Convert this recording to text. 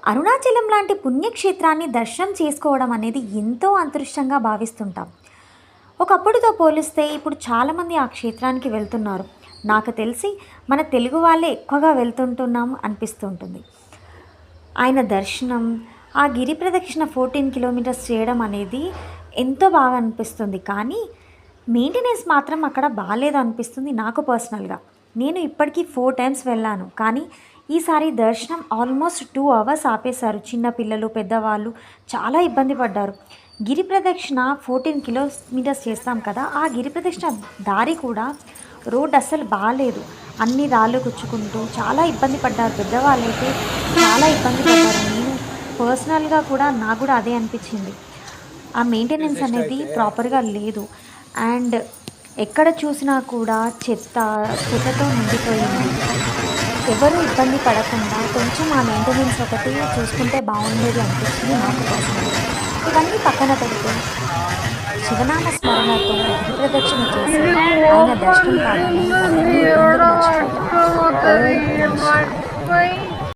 అరుణాచలం లాంటి పుణ్యక్షేత్రాన్ని దర్శనం చేసుకోవడం అనేది ఎంతో అదృష్టంగా భావిస్తుంటాం. ఒకప్పుడుతో పోలిస్తే ఇప్పుడు చాలామంది ఆ క్షేత్రానికి వెళ్తున్నారు. నాకు తెలిసి మన తెలుగు వాళ్ళే ఎక్కువగా వెళ్తుంటున్నాం అనిపిస్తుంటుంది. ఆయన దర్శనం, ఆ గిరి ప్రదక్షిణ 14 కిలోమీటర్స్ చేయడం అనేది ఎంతో బాగా అనిపిస్తుంది. కానీ మెయింటెనెన్స్ మాత్రం అక్కడ బాలేదు అనిపిస్తుంది నాకు పర్సనల్‌గా. నేను ఇప్పటికి 4 టైమ్స్ వెళ్ళాను. కానీ ఈసారి దర్శనం ఆల్మోస్ట్ 2 అవర్స్ ఆపేశారు. చిన్న పిల్లలు, పెద్దవాళ్ళు చాలా ఇబ్బంది పడ్డారు. గిరి ప్రదక్షిణ 14 కిలోమీటర్స్ చేస్తాం కదా! ఆ గిరి ప్రదక్షిణ దారి కూడా రోడ్ అస్సలు బాలేదు. అన్ని రాళ్ళు గుచ్చుకుంటూ చాలా ఇబ్బంది పడ్డారు. పెద్దవాళ్ళైతే చాలా ఇబ్బంది పడ్డారు. నేను పర్సనల్‌గా కూడా నాకు కూడా అదే అనిపించింది. ఆ మెయింటెనెన్స్ అనేది ప్రాపర్‌గా లేదు. అండ్ ఎక్కడ చూసినా కూడా చెత్తతో నిండిపోయింది. ఎవరు ఇబ్బంది పడకుండా కొంచెం ఆ మెయింటెనెన్స్ ఒకటి చూసుకుంటే బాగుండేది అనిపిస్తుంది నాకు పర్సనల్‌గా. ఇవన్నీ పక్కన పెడితే శివనామ స్మరణతో గిరి ప్రదక్షిణ చేసి ఆయన దర్శనం కావాలని అందరూ మర్చిపోతారు. ఓం నమః శివాయ.